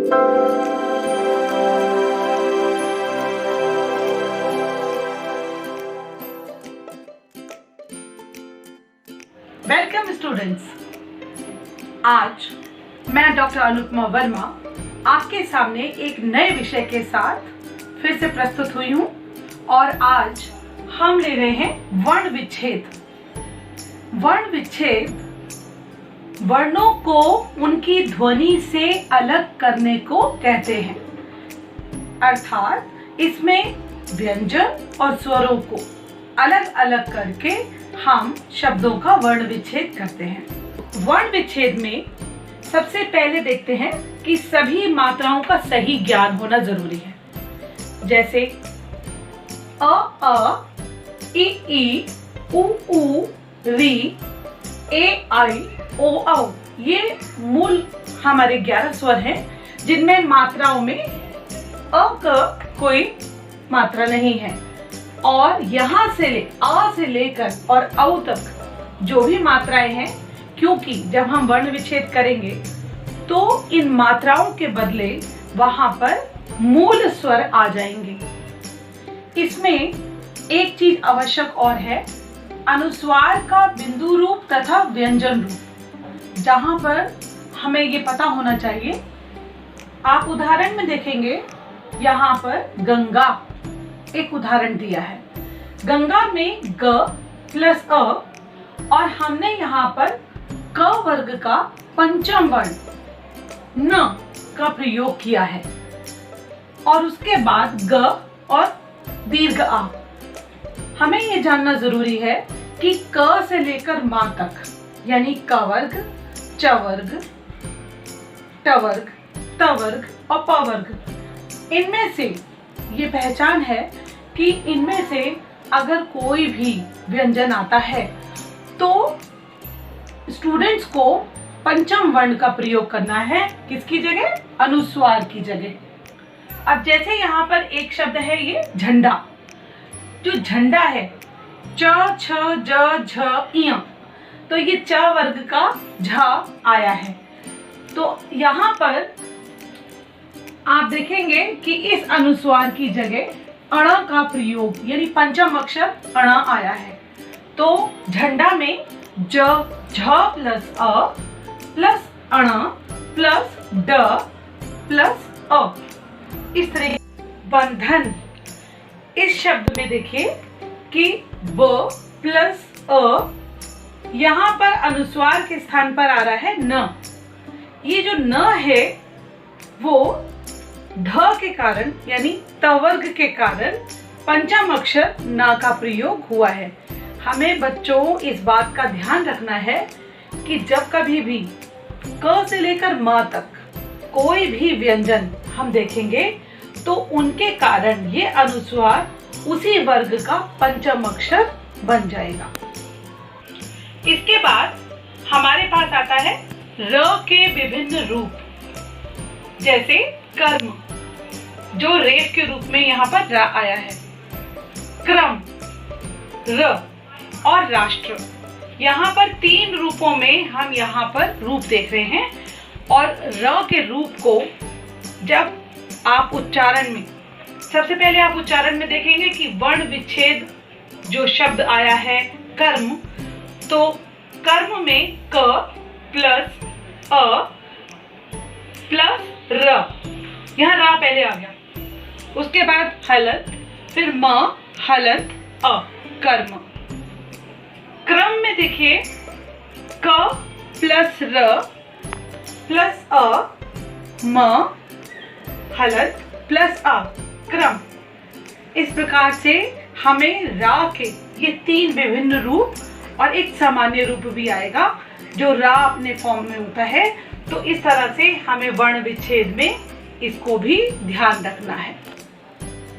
Welcome students. आज मैं doctor Anupama Verma आपके सामने एक नए विषय के साथ फिर से प्रस्तुत हुई हूँ और आज हम ले रहे हैं वर्ण विच्छेद। वर्ण विच्छेद वर्णों को उनकी ध्वनि से अलग करने को कहते हैं, अर्थात इसमें व्यंजन और स्वरों को अलग अलग करके हम शब्दों का वर्ण विच्छेद करते हैं। वर्ण विच्छेद में सबसे पहले देखते हैं कि सभी मात्राओं का सही ज्ञान होना जरूरी है। जैसे अ, इ, उ, री, ए, आई, ओ, औ। ये मूल हमारे 11 स्वर हैं जिनमें मात्राओं में अ का कोई मात्रा नहीं है और यहाँ से आ से लेकर और औ तक जो भी मात्राएं हैं, क्योंकि जब हम वर्ण विच्छेद करेंगे तो इन मात्राओं के बदले वहां पर मूल स्वर आ जाएंगे। इसमें एक चीज आवश्यक और है, अनुस्वार का बिंदु रूप तथा व्यंजन रूप, जहां पर हमें ये पता होना चाहिए। आप उदाहरण में देखेंगे, यहाँ पर गंगा एक उदाहरण दिया है। गंगा में ग प्लस अ और हमने यहाँ पर क वर्ग का पंचम वर्ण न का प्रयोग किया है और उसके बाद ग और दीर्घ आ। हमें ये जानना जरूरी है कि क से लेकर मा तक, यानी क वर्ग, च वर्ग, ट वर्ग, त वर्ग और प वर्ग, इनमें से ये पहचान है कि इनमें से अगर कोई भी व्यंजन आता है तो स्टूडेंट्स को पंचम वर्ण का प्रयोग करना है। किसकी जगह? अनुस्वार की जगह। अब जैसे यहाँ पर एक शब्द है ये झंडा, जो झंडा है च, छ, ज, झ, इय, तो ये च वर्ग का झ आया है। तो यहाँ पर आप देखेंगे कि इस अनुस्वार की जगह अण का प्रयोग, यानी पंचम अक्षर अण आया है। तो झंडा में ज, झ प्लस अ प्लस अण प्लस ड प्लस अ, इस तरह। बंधन, इस शब्द में देखिए कि ब प्लस अ, यहाँ पर अनुस्वार के स्थान पर आ रहा है न। ये जो न है वो ढ के कारण, यानी त वर्ग के कारण पंचम अक्षर न का प्रयोग हुआ है। हमें बच्चों इस बात का ध्यान रखना है कि जब कभी भी क से लेकर म तक कोई भी व्यंजन हम देखेंगे तो उनके कारण ये अनुस्वार उसी वर्ग का पंचम अक्षर बन जाएगा। इसके बाद हमारे पास आता है र के विभिन्न रूप, जैसे कर्म, जो रेफ के रूप में यहाँ पर रा आया है, क्रम, र और राष्ट्र। यहाँ पर 3 रूपों में हम यहाँ पर रूप देख रहे हैं और र के रूप को जब आप उच्चारण में, सबसे पहले आप उच्चारण में देखेंगे कि वर्ण विच्छेद जो शब्द आया है कर्म, तो कर्म में क प्लस अ प्लस र, यहाँ रा पहले आ गया, उसके बाद हलंत, फिर म, हलंत, अ, कर्म। क्रम में देखिए क प्लस र प्लस अ, म, हलंत प्लस अ, क्रम। इस प्रकार से हमें रा के ये 3 विभिन्न रूप और एक सामान्य रूप भी आएगा जो रा अपने फॉर्म में होता है। तो इस तरह से हमें वर्ण विच्छेद में इसको भी ध्यान रखना है।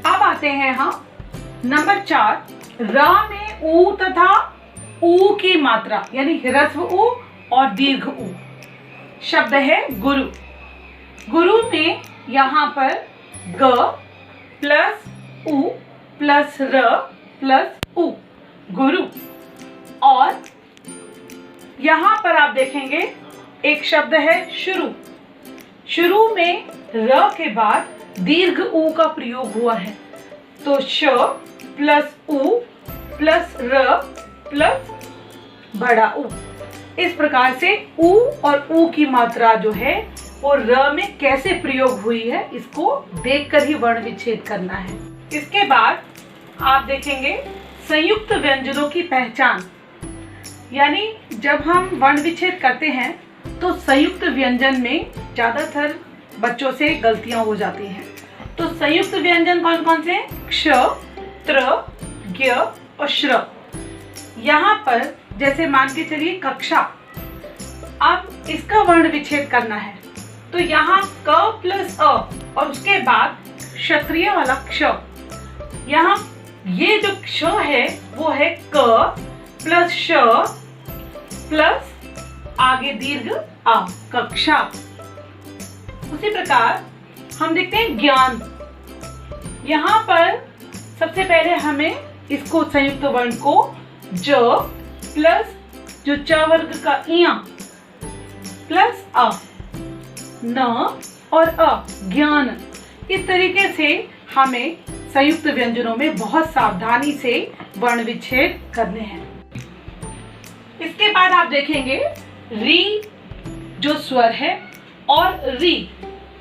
अब आते हैं हम नंबर 4, रा में ऊ तथा ऊ की मात्रा, यानी ह्रस्व ऊ और दीर्घ ऊ। शब्द है गुरु। गुरु में यहाँ पर ग प्लस उ प्लस र प्लस उ, गुरु। और यहाँ पर आप देखेंगे एक शब्द है शुरू, शुरू में र के बाद दीर्घ ऊ का प्रयोग हुआ है, तो श प्लस ऊ प्लस र प्लस बड़ा ऊ। इस प्रकार से ऊ और ऊ की मात्रा जो है वो र में कैसे प्रयोग हुई है इसको देखकर ही वर्ण विच्छेद करना है। इसके बाद आप देखेंगे संयुक्त व्यंजनों की पहचान, यानी जब हम वर्ण विच्छेद करते हैं तो संयुक्त व्यंजन में ज्यादातर बच्चों से गलतियां हो जाती हैं। तो संयुक्त व्यंजन कौन कौन से? क्ष, त्र, ज्ञ और श्र। यहाँ पर जैसे मान के चलिए कक्षा, अब इसका वर्ण विच्छेद करना है तो यहाँ क प्लस अ और उसके बाद क्षत्रिय वाला क्ष। यहाँ ये जो क्ष है वो है क प्लस श प्लस आगे दीर्घ आ, कक्षा। उसी प्रकार हम देखते हैं ज्ञान। यहाँ पर सबसे पहले हमें इसको संयुक्त वर्ण को ज प्लस जो च वर्ग का इया प्लस अ, न और अ, ज्ञान। इस तरीके से हमें संयुक्त व्यंजनों में बहुत सावधानी से वर्ण विच्छेद करने हैं। इसके बाद आप देखेंगे री जो स्वर है और री,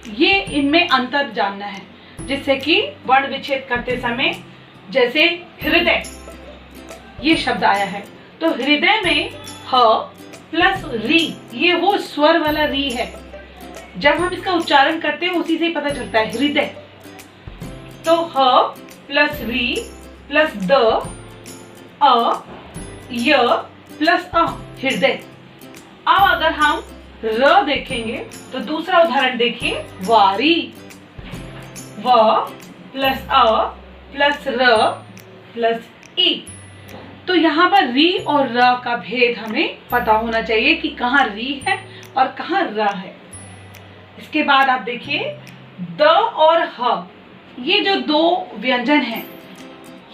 ये इनमें अंतर जानना है, जिससे कि वर्ण विच्छेद करते समय जैसे हृदय ये शब्द आया है तो हृदय में ह प्लस री, ये वो स्वर वाला री है। जब हम इसका उच्चारण करते हैं उसी से ही पता चलता है हृदय। तो ह प्लस री प्लस द अ य प्लस अ, हृदय। अब अगर हम र देखेंगे तो दूसरा उदाहरण देखिए, वारी। व प्लस अ प्लस र प्लस ई। तो यहाँ पर री और र का भेद हमें पता होना चाहिए कि कहाँ री है और कहाँ र है। इसके बाद आप देखिए द और ह, ये जो दो व्यंजन हैं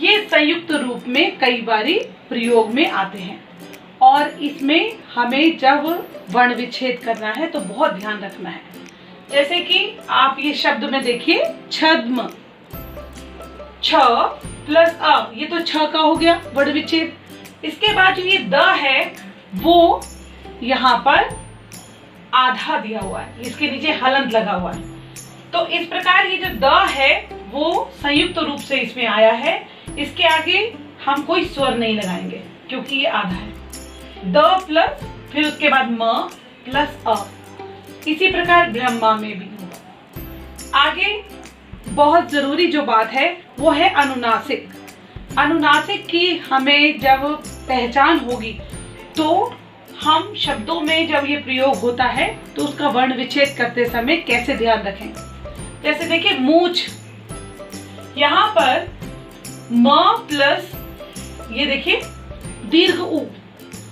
ये संयुक्त रूप में कई बारी प्रयोग में आते हैं और इसमें हमें जब वर्ण विच्छेद करना है तो बहुत ध्यान रखना है। जैसे कि आप ये शब्द में देखिए छद्म, छ प्लस अ, ये तो छ का हो गया वर्ण विच्छेद। इसके बाद जो ये द है वो यहाँ पर आधा दिया हुआ है, इसके नीचे हलंत लगा हुआ है। तो इस प्रकार ये जो द है वो संयुक्त रूप से इसमें आया है। इसके आगे हम कोई स्वर नहीं लगाएंगे क्योंकि ये आधा है। द प्लस फिर उसके बाद म प्लस अ। इसी प्रकार ब्रह्मा में भी होगा। आगे बहुत जरूरी जो बात है वो है अनुनासिक। अनुनासिक की हमें जब पहचान होगी तो हम शब्दों में जब ये प्रयोग होता है तो उसका वर्ण विच्छेद करते समय कैसे ध्यान रखें। जैसे देखिए मूछ, यहाँ पर म प्लस ये देखिए दीर्घ ऊ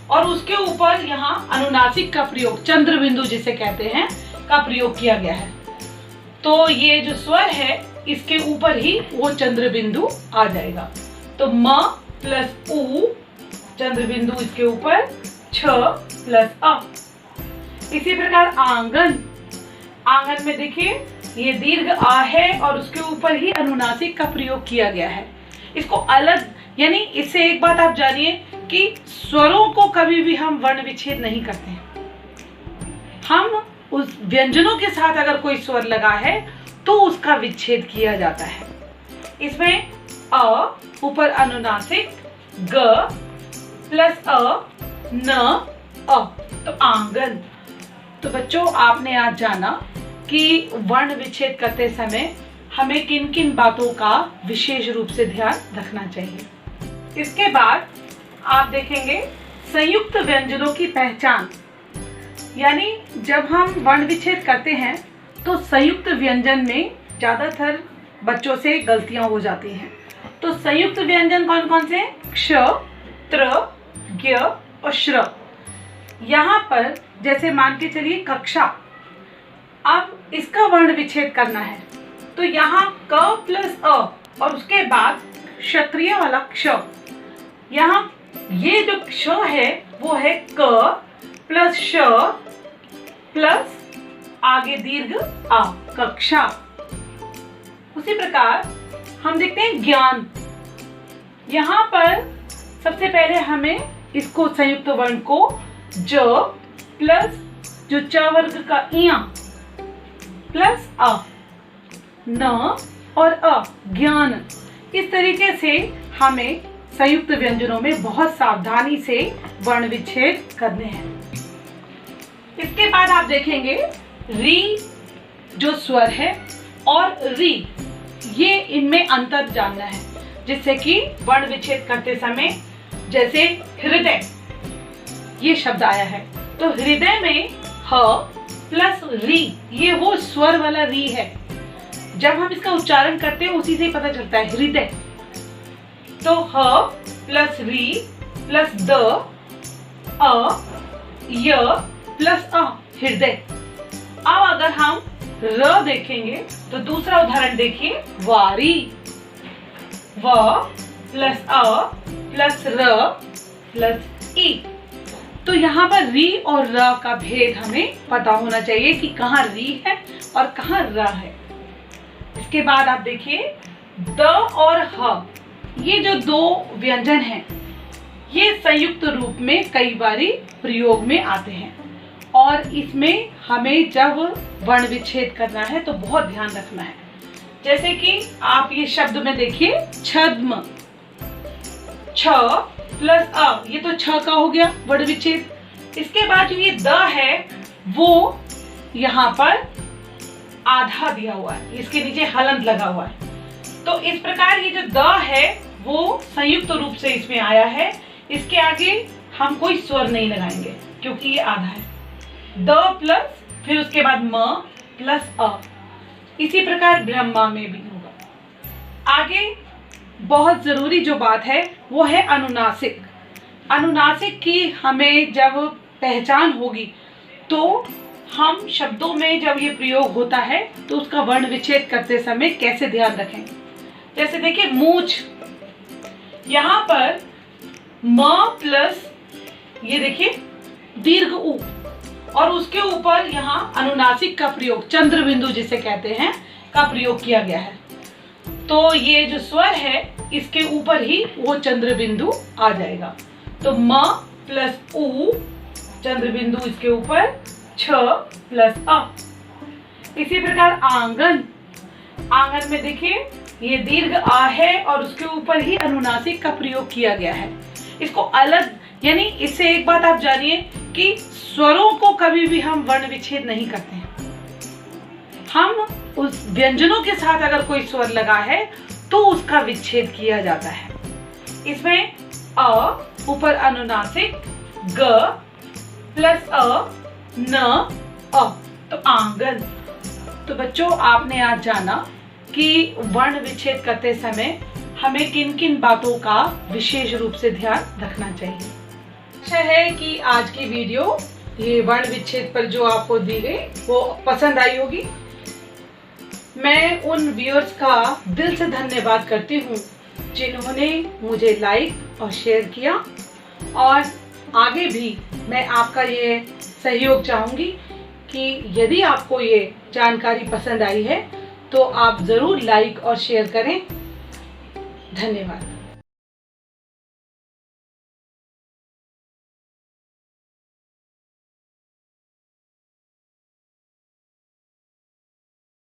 और उसके ऊपर यहाँ अनुनासिक का प्रयोग, चंद्र बिंदु जिसे कहते हैं, का प्रयोग किया गया है। तो ये जो स्वर है इसके ऊपर ही वो चंद्र बिंदु आ जाएगा। तो म प्लस ऊ, चंद्र बिंदु इसके ऊपर, छ प्लस अ। इसी प्रकार आंगन, आंगन में देखिए ये दीर्घ आ है और उसके ऊपर ही अनुनासिक का प्रयोग किया गया है। इसको अलग, यानी इससे एक बात आप जानिए कि स्वरों को कभी भी हम वर्ण विच्छेद नहीं करते हैं। हम उस व्यंजनों के साथ अगर कोई स्वर लगा है तो उसका विच्छेद किया जाता है। इसमें अ ऊपर अनुनासिक, ग प्लस अ, न अ, तो आंगन। तो बच्चों आपने आज जाना कि वर्ण विच्छेद करते समय हमें किन किन बातों का विशेष रूप से ध्यान रखना चाहिए। इसके बाद आप देखेंगे संयुक्त व्यंजनों की पहचान, यानी जब हम वर्ण विच्छेद करते हैं तो संयुक्त व्यंजन में ज्यादातर बच्चों से गलतियां हो जाती हैं। तो संयुक्त व्यंजन कौन कौन से? क्ष, त्र, ज्ञ और श्र। यहाँ पर जैसे मान के चलिए कक्षा, अब इसका वर्ण विच्छेद करना है तो यहाँ क प्लस अ और उसके बाद क्षत्रिय वाला क्ष। यहाँ ये जो क्ष है वो है क प्लस श प्लस आगे दीर्घ आ, कक्षा। उसी प्रकार हम देखते हैं ज्ञान। यहाँ पर सबसे पहले हमें इसको संयुक्त वर्ण को ज प्लस जो च वर्ग का इया प्लस अ, न और अ, ज्ञान। इस तरीके से हमें संयुक्त व्यंजनों में बहुत सावधानी से वर्ण विच्छेद करने हैं। इसके बाद आप देखेंगे री जो स्वर है और री, ये इनमें अंतर जानना है, जिससे कि वर्ण विच्छेद करते समय, जैसे हृदय ये शब्द आया है तो हृदय में ह प्लस री, ये वो स्वर वाला री है। जब हम इसका उच्चारण करते हैं उसी से ही पता चलता है हृदय। तो ह प्लस री प्लस द अ य प्लस अ, हृदय। अब अगर हम र देखेंगे तो दूसरा उदाहरण देखिए, वारी। व प्लस अ प्लस र प्लस ई। तो यहाँ पर री और र का भेद हमें पता होना चाहिए कि कहाँ री है और कहाँ र है। इसके बाद आप देखिए द और ह, ये जो दो व्यंजन हैं ये संयुक्त रूप में कई बारी प्रयोग में आते हैं और इसमें हमें जब वर्ण विच्छेद करना है तो बहुत ध्यान रखना है। जैसे कि आप ये शब्द में देखिए छद्म, छ प्लस अ, ये तो छ का हो गया वर्ण विच्छेद। इसके बाद जो ये द है वो यहाँ पर आधा दिया हुआ है, इसके नीचे हलंत लगा हुआ है। तो इस प्रकार ये जो द है वो संयुक्त रूप से इसमें आया है। इसके आगे हम कोई स्वर नहीं लगाएंगे क्योंकि ये आधा है। द प्लस फिर उसके बाद म प्लस अ। इसी प्रकार ब्रह्मा में भी होगा। आगे बहुत जरूरी जो बात है वो है अनुनासिक। अनुनासिक की हमें जब पहचान होगी तो हम शब्दों में जब ये प्रयोग होता है तो उसका वर्ण विच्छेद करते समय कैसे ध्यान रखें। जैसे देखिए मूछ, यहाँ पर म प्लस ये देखिए दीर्घ उ और उसके ऊपर यहाँ अनुनासिक का प्रयोग, चंद्र बिंदु जिसे कहते हैं, का प्रयोग किया गया है। तो ये जो स्वर है इसके ऊपर ही वो चंद्र बिंदु आ जाएगा। तो म प्लस उ, चंद्र बिंदु इसके ऊपर, छ प्लस अ। इसी प्रकार आंगन, आंगन में देखिए ये दीर्घ आ है और उसके ऊपर ही अनुनासिक का प्रयोग किया गया है। इसको अलग, यानी इससे एक बात आप जानिए कि स्वरों को कभी भी हम वर्ण विच्छेद नहीं करते हैं। हम उस व्यंजनों के साथ अगर कोई स्वर लगा है तो उसका विच्छेद किया जाता है। इसमें अ ऊपर अनुनासिक, ग प्लस अ, न अ, तो आंगन। तो बच्चों आपने आज जाना कि वर्ण विच्छेद करते समय हमें किन किन बातों का विशेष रूप से ध्यान रखना चाहिए। आशा है कि आज की वीडियो ये वर्ण विच्छेद पर जो आपको दी गई वो पसंद आई होगी। मैं उन व्यूअर्स का दिल से धन्यवाद करती हूँ जिन्होंने मुझे लाइक और शेयर किया, और आगे भी मैं आपका ये सहयोग चाहूँगी कि यदि आपको ये जानकारी पसंद आई है तो आप ज़रूर लाइक और शेयर करें। धन्यवाद।